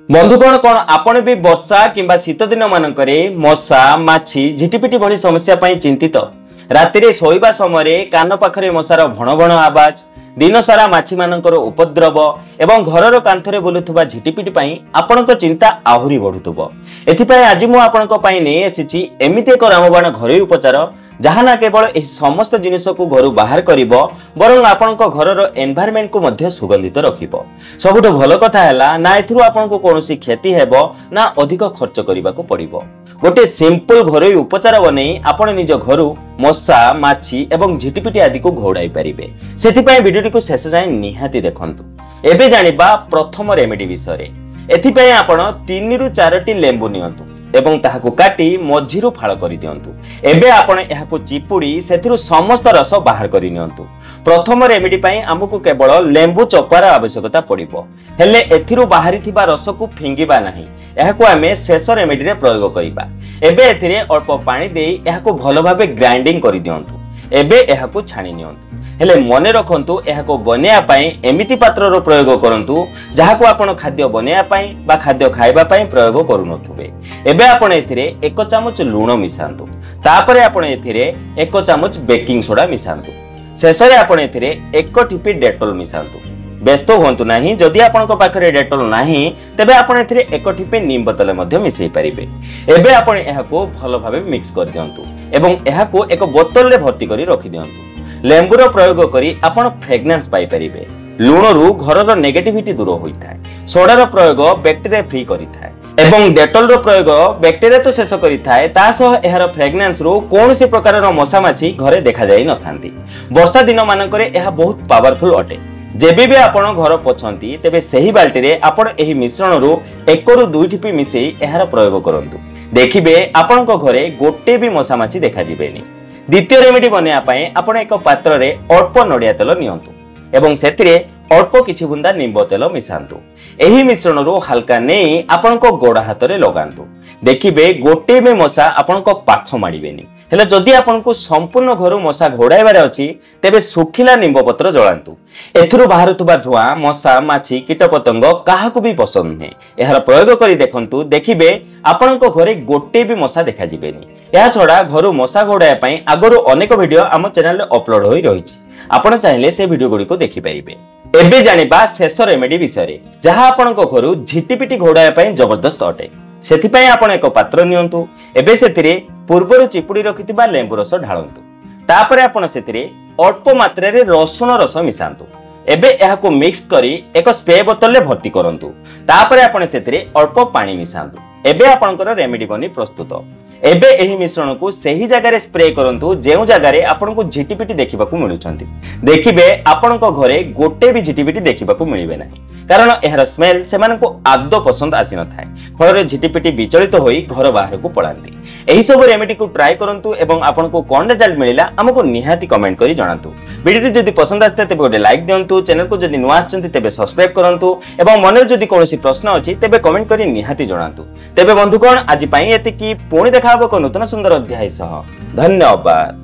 बंधुगण कौन आपण भी वर्षा किंबा शीत दिन मानकरे मशा माछी झिटिपिटी भली समस्या पई चिंतित। रातिरे सोइबा समय कान पाखरे मशार भण भण आवाज, दिन सारा माछी मानकर उपद्रव एवं घरर कांथरे बुलुथुबा झिटिपिटी पई आपणक चिंता आहुरी बढ़ुथुबो। एथिपई आज मु आपणक पई नै एसिछि एमिति एक रामबाण घरोई उपचार जहाँ ना केवल एही समस्त जिनिस को घर बाहर करिवो बरं आपणक घरर एनवायरनमेंट को मध्य सुगंधित रखिबो। सबुठ भल कथा हैला ना एथुरु आपणक कोनोसी क्षति हेबो ना अधिक खर्च करिबाको पड़िबो। गोटे सिंपल घरोई उपचार बनै आपण निज घरु मशा माछी एवं झिटिपिटी आदि को घोड़ाई पारिबे। सेथिपई वीडियोटी को शेष जाय निहाती देखंतु। एबे जानिबा प्रथम रेमेडी विषय। एथिपई आपण 3 रु 4टी लेंबू नियंतु एवं ताहाकु काटी मझिरु फाळ करि दियंतु। एबे आपण एहाकु चिपुडी सेथिरु समस्त रस बाहर करि नियंतु। प्रथम रेमेडी पई हमकु केवल लेंबू चोपार आवश्यकता पड़िबो, हेले एथिरु बाहरी थिबा रस को फिंगिबा नाही। एहाकु आमे शेष रेमेडी रे प्रयोग करिबा। एबे एथिरे अल्प पानी देई एहाकु भलो भाबे ग्राइंडिंग करि दियंतु। एबे एहाकु छाणी नियंतु। हेले मने रखंतु एहाको बनेया पई एमिति पात्रर प्रयोग करंतु जहाको आपण खाद्य बनेया पई बा खाद्य खाइबा पई प्रयोग करूनथुबे। एबे आपण एथिरे 1 चमच लूण मिसांतु। तापरे आपण एथिरे 1 चमच बेकिंग सोडा मिसांतु। शेषरे आपण एथिरे 1 टिपी डेटॉल मिसांतु। व्यस्त होंतु नाही, जदि आपनक पाखरे डेटॉल नाही तबे आपण एथिरे 1 टिपी नीम बोतल मध्ये मिसै परिबे। एबे आपण एहाको भलो भाबे मिक्स कर दियंतु एवं एहाको एक बोतल रे भर्ती करी रखि दियंतु। लेंबूर प्रयोग करी आपण फ्रेग्रेंस पाई परिबे। लूणरू घरर नेगेटिविटी दूर होइथाय। सोडार प्रयोग बैक्टीरिया फ्री करिथाय एवं डेटॉल रो प्रयोग बैक्टीरिया तो शेष करिथाय, ता सह एहार फ्रेग्रेंस रो कोनोसी प्रकारर मशा माछी घरे देखा जाई नथांती। वर्षा दिन मानकरे एहा बहुत पावरफुल अटे। जेबे भी आपण घर पोछंती तेबे सही बाल्टी रे आपण एही मिश्रण रो 1 रु 2 टिपी मिसेई एहार प्रयोग करंतु। देखिबे आपणक घरे गोटे भी मशा माछी देखा जिबेनी। द्वितीय रेमेडी बनेया पई आपण एक पात्र रे अल्प नडिया तेल नियंतु एवं सेतिरे अल्प किछि बुंदा निंबो तेल मिसांतु। एही मिश्रण रो हल्का नेई आपणक गोड़ हाथ रे लगांतु। देखिबे गोटे भी मशा आपणक पाख माडिबेनी। हेले जदि आपनकु संपूर्ण घरु मशा घोड़ाइबार अछि तेबे सुखिला निंबो पत्र जळांतु। एथुरु बाहरुतुबा धुआं मशा माछी कीटपतंग काहाकु भी पसंद नै। एहार प्रयोग करी देखंतु, देखिबे आपनक घरे गोटे भी मशा देखा जिबेनी। या छडा घरु मशा घोड़ाया पई आगरु अनेक वीडियो हम चैनल रे अपलोड होई रहिछि। आपण चाहिले से वीडियो गुडी को देखि परिबे। एबे जानिबा शेष रेमेडी विषय जहा आपनक घरु झिटिपिटी घोड़ाया पई जबरदस्त अटे। सेथिपई आपण एक पात्र नियंतु। एबे सेतिरे पूर्वरु चिपुडी रखिथिबा लेंबू रस ढाळंतु। तापरे आपण सेतिरे अल्प मात्रा रे रसुण रस मिसांतु। एबे एहाको मिक्स करी एक स्प्रे बोतल रे भर्ती करंतु। तापरे आपण सेतिरे अल्प पानी मिसांतु। एबे आपणकर रेमेडी बनी प्रस्तुत। एबे एही मिश्रण को सही जगह रे स्प्रे करंतु जेउ जगह रे आपनको झिटिपिटी देखिबाकू मिलुछंती। देखिबे आपणको घरे गोटे भी झिटिपिटी देखिबाकू मिलिबे नाही, कारण एहार स्मेल सेमानको आदो पसंद आसी न थाए। फଳରେ झिटिपिटी विचलित होई घर बाहर को पळांती। एही सब रेमेडी को ट्राई करंतु एवं आपनको कोन रिजल्ट मिलिला हमको निहाती कमेंट करी जणांतु। वीडियो जदि पसंद आस्ते तेबे गोटे लाइक दियंतु। चैनल को जदि नुआ आछंती तेबे सब्सक्राइब करंतु एवं मन जदि कोनोसी प्रश्न अछि तेबे कमेंट करी निहाती जणांतु। तेबे बंधुगण आज पई एतिकी पुणी देखा हबो को नूतन सुंदर अध्याय सह। धन्यवाद।